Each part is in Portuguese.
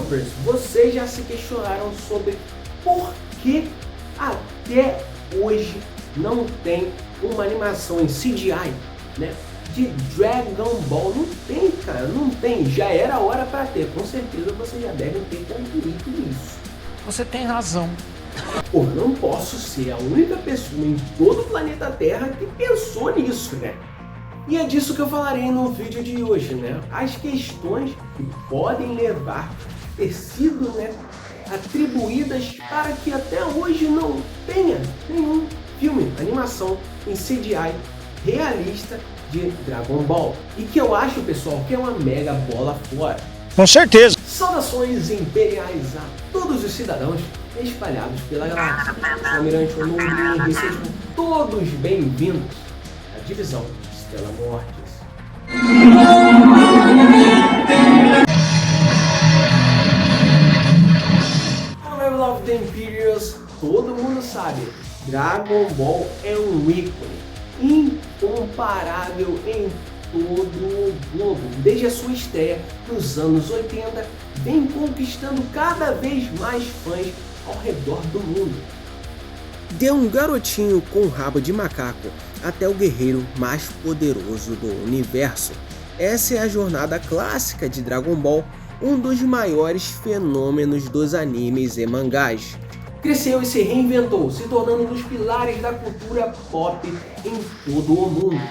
Troopers, vocês já se questionaram sobre por que até hoje não tem uma animação em CGI, né, de Dragon Ball? Não tem, cara, não tem. Já era hora para ter, com certeza vocês já devem ter concluído isso. Você tem razão. Pô, não posso ser a única pessoa em todo o planeta Terra que pensou nisso, né? E é disso que eu falarei no vídeo de hoje, né? As questões que podem levar a ter sido, né, atribuídas para que até hoje não tenha nenhum filme, animação em CGI realista de Dragon Ball. E que eu acho, pessoal, que é uma mega bola fora. Com certeza. Saudações imperiais a todos os cidadãos espalhados pela galáxia. Eu sou o Almirante Onugli e sejam todos bem-vindos à divisão Stella Mortis. No Level of the Imperials, todo mundo sabe, Dragon Ball é um ícone incomparável em todo o globo. Desde a sua estreia nos anos 80, vem conquistando cada vez mais fãs ao redor do mundo. De um garotinho com rabo de macaco até o guerreiro mais poderoso do universo. Essa é a jornada clássica de Dragon Ball, um dos maiores fenômenos dos animes e mangás. Cresceu e se reinventou, se tornando um dos pilares da cultura pop em todo o mundo.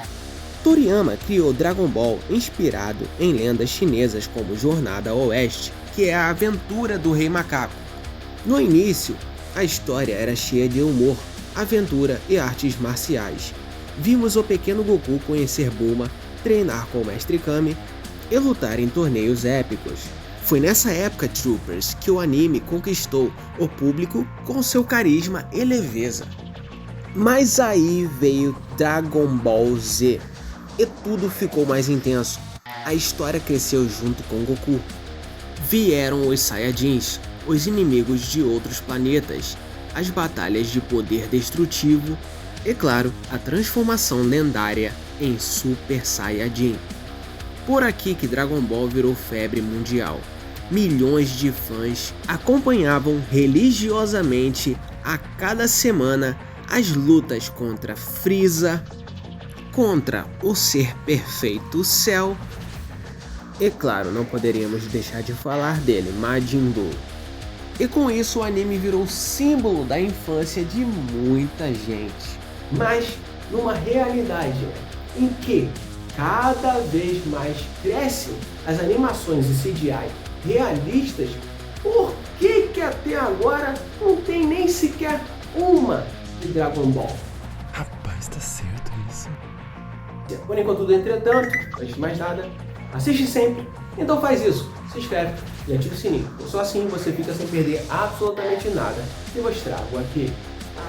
Toriyama criou Dragon Ball inspirado em lendas chinesas como Jornada ao Oeste, que é a aventura do Rei Macaco. No início, a história era cheia de humor, aventura e artes marciais. Vimos o pequeno Goku conhecer Bulma, treinar com o Mestre Kami e lutar em torneios épicos. Foi nessa época, Troopers, que o anime conquistou o público com seu carisma e leveza. Mas aí veio Dragon Ball Z e tudo ficou mais intenso. A história cresceu junto com Goku. Vieram os Saiyajins, os inimigos de outros planetas, as batalhas de poder destrutivo e, claro, a transformação lendária em Super Saiyajin. Por aqui que Dragon Ball virou febre mundial. Milhões de fãs acompanhavam religiosamente a cada semana as lutas contra Frieza, contra o ser perfeito Cell e, claro, não poderíamos deixar de falar dele, Majin Buu. E com isso o anime virou símbolo da infância de muita gente. Mas numa realidade em que cada vez mais crescem as animações e CGI realistas, por que até agora não tem nem sequer uma de Dragon Ball? Rapaz, tá certo isso. Por enquanto, tudo, entretanto, antes de mais nada, assiste sempre, então faz isso, se inscreve e ativa o sininho. Só assim você fica sem perder absolutamente nada que eu trago aqui.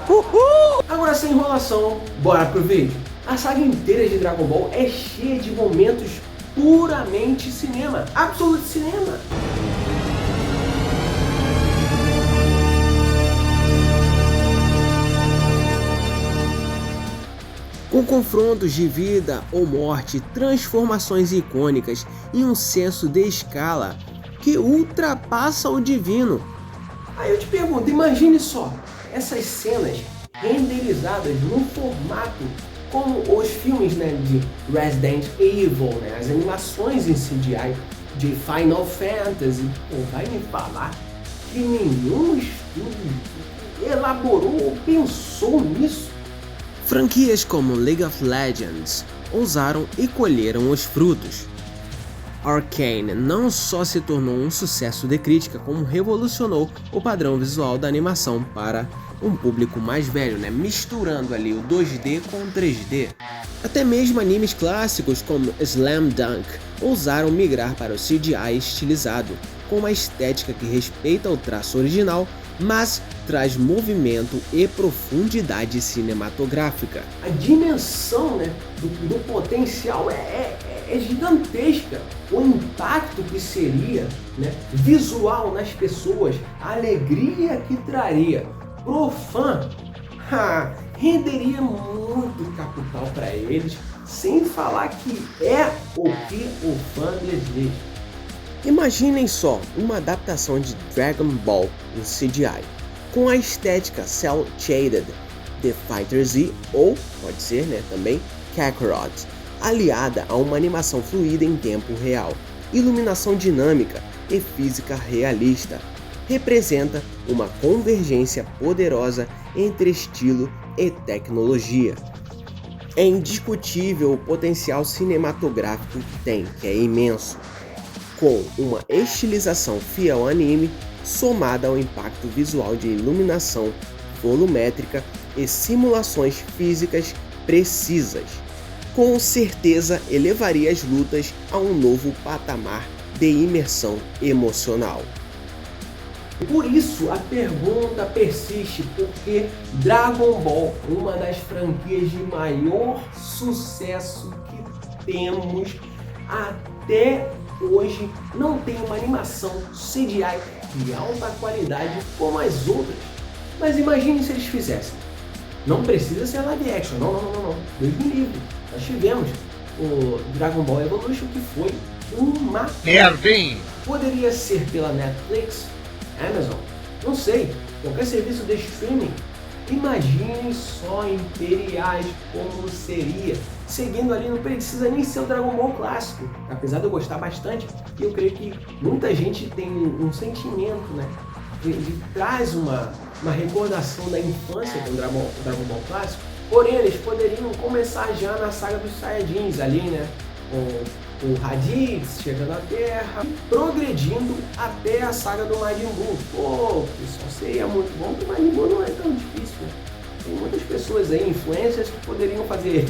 Uhul! Agora, sem enrolação, bora pro vídeo. A saga inteira de Dragon Ball é cheia de momentos puramente cinema, absoluto cinema. Com confrontos de vida ou morte, transformações icônicas e um senso de escala que ultrapassa o divino. Aí eu te pergunto, imagine só, essas cenas renderizadas num formato como os filmes, né, de Resident Evil, né, as animações em CGI de Final Fantasy. Pô, vai me falar que nenhum estúdio elaborou ou pensou nisso? Franquias como League of Legends ousaram e colheram os frutos. Arcane não só se tornou um sucesso de crítica, como revolucionou o padrão visual da animação para um público mais velho, né? Misturando ali o 2D com o 3D. Até mesmo animes clássicos como Slam Dunk ousaram migrar para o CGI estilizado, com uma estética que respeita o traço original, mas traz movimento e profundidade cinematográfica. A dimensão, né, do potencial é gigantesca. O impacto que seria, né, visual nas pessoas, a alegria que traria pro fã, renderia muito capital para eles, sem falar que é o que o fã deseja. Imaginem só uma adaptação de Dragon Ball em CGI, com a estética cel shaded de Fighter Z ou, pode ser, também Kakarot, aliada a uma animação fluida em tempo real, iluminação dinâmica e física realista. Representa uma convergência poderosa entre estilo e tecnologia. É indiscutível o potencial cinematográfico que tem, que é imenso, com uma estilização fiel ao anime, somada ao impacto visual de iluminação volumétrica e simulações físicas precisas. Com certeza elevaria as lutas a um novo patamar de imersão emocional. Por isso a pergunta persiste, porque Dragon Ball, uma das franquias de maior sucesso que temos até hoje, não tem uma animação CGI de alta qualidade como as outras. Mas imagine se eles fizessem. Não precisa ser live action, não. Deus me livre. Nós tivemos o Dragon Ball Evolution, que foi uma Merda, hein? Poderia ser pela Netflix, Amazon, não sei, qualquer serviço de streaming. Imagine só Imperiais como seria. Seguindo ali, não precisa nem ser o Dragon Ball clássico. Apesar de eu gostar bastante, eu creio que muita gente tem um sentimento, de traz uma recordação da infância com o Dragon Ball clássico. Porém, eles poderiam começar já na saga dos Saiyajins ali, com o Raditz chegando à Terra, progredindo até a saga do Majin Buu. Pô, pessoal, seria muito bom, porque o Majin Buu não é tão difícil, né? Tem muitas pessoas aí, influencers, que poderiam fazer.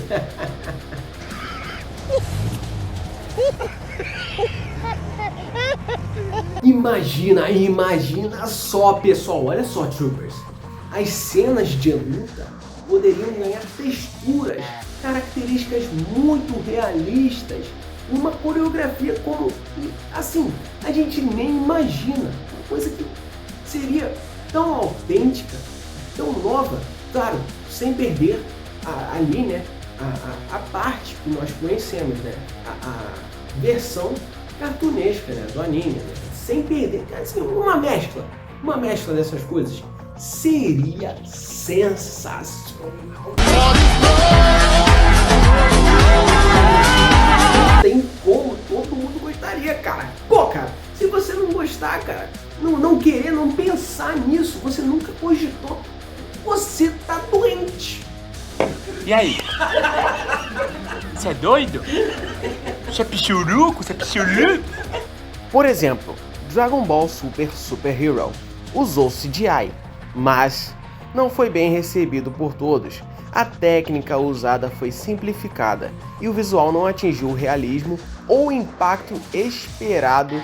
Imagina só, pessoal, olha só, Troopers. As cenas de luta poderiam ganhar texturas, características muito realistas, uma coreografia como, assim, a gente nem imagina, uma coisa que seria tão autêntica, tão nova, claro, sem perder ali, a parte que nós conhecemos, a versão cartunesca, do anime, sem perder, assim, uma mescla dessas coisas seria sensacional. Tem como, todo mundo gostaria, cara. Pô, cara, se você não gostar, cara, não querer, não pensar nisso, você nunca cogitou, você tá doente. E aí? Você é doido? Você é pichuruco? Você é pichuruco? Por exemplo, Dragon Ball Super Hero usou CGI, mas não foi bem recebido por todos. A técnica usada foi simplificada e o visual não atingiu o realismo ou o impacto esperado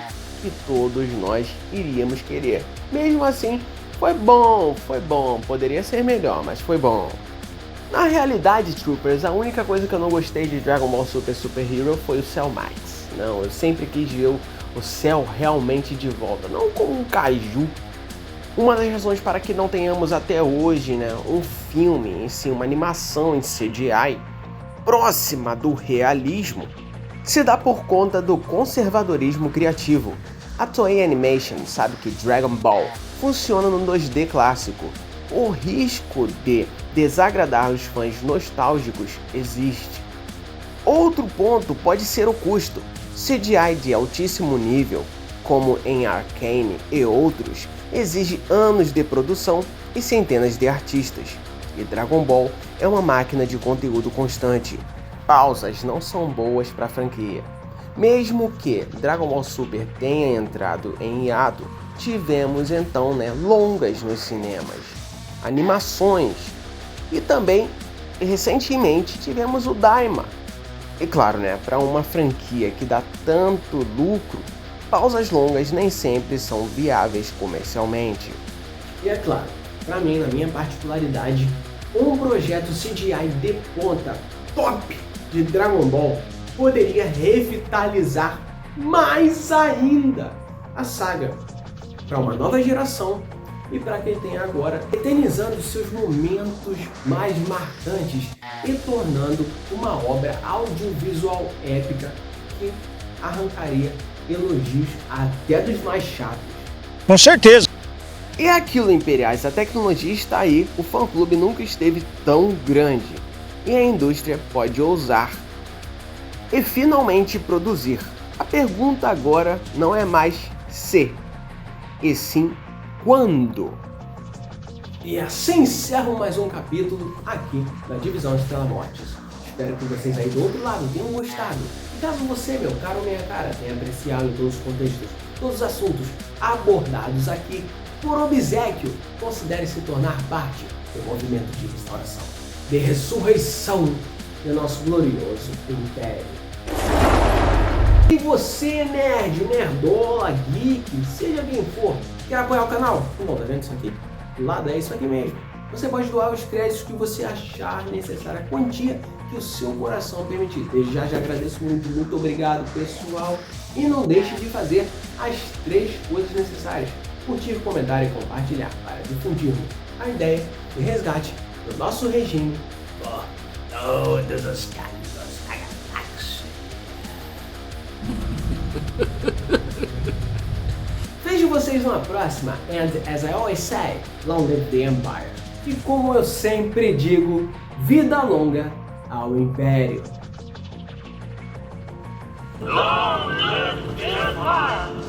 que todos nós iríamos querer. Mesmo assim, foi bom, poderia ser melhor, mas foi bom. Na realidade, Troopers, a única coisa que eu não gostei de Dragon Ball Super Hero foi o Cell Max. Não, eu sempre quis ver o Cell realmente de volta, não como um kaiju. Uma das razões para que não tenhamos até hoje, um filme em si, uma animação em CGI próxima do realismo, se dá por conta do conservadorismo criativo. A Toei Animation sabe que Dragon Ball funciona no 2D clássico. O risco de desagradar os fãs nostálgicos existe. Outro ponto pode ser o custo. CGI de altíssimo nível, como em Arcane e outros, exige anos de produção e centenas de artistas. E Dragon Ball é uma máquina de conteúdo constante. Pausas não são boas para a franquia. Mesmo que Dragon Ball Super tenha entrado em hiato, tivemos então longas nos cinemas, animações e também recentemente tivemos o Daima. E claro, para uma franquia que dá tanto lucro, pausas longas nem sempre são viáveis comercialmente. E é claro, para mim, na minha particularidade, um projeto CGI de ponta top de Dragon Ball poderia revitalizar mais ainda a saga para uma nova geração e para quem tem agora, eternizando seus momentos mais marcantes e tornando uma obra audiovisual épica que arrancaria elogios até dos mais chatos. Com certeza. E aquilo, Imperiais, a tecnologia está aí, o fã-clube nunca esteve tão grande. E a indústria pode ousar e finalmente produzir. A pergunta agora não é mais se, e sim quando. E assim encerro mais um capítulo aqui na Divisão Estrela Mortis. Espero que vocês aí do outro lado tenham gostado. E caso você, meu caro ou minha cara, tenha apreciado todos os contextos, todos os assuntos abordados aqui, por obséquio, considere se tornar parte do movimento de restauração, de ressurreição do nosso glorioso Império. E você, nerd, nerdola, geek, seja quem for, quer apoiar o canal? Não, tá vendo isso aqui? Do lado é isso aqui mesmo. Você pode doar os créditos que você achar necessária, a quantia que o seu coração permitir. Desde já agradeço muito obrigado, pessoal. E não deixe de fazer as 3 coisas necessárias: curtir, comentar e compartilhar para difundirmos a ideia de resgate do nosso regime por todos os cantos da galáxia. Vejo vocês numa próxima, and as I always say, long live the Empire. E como eu sempre digo, vida longa ao Império. Long live the Empire!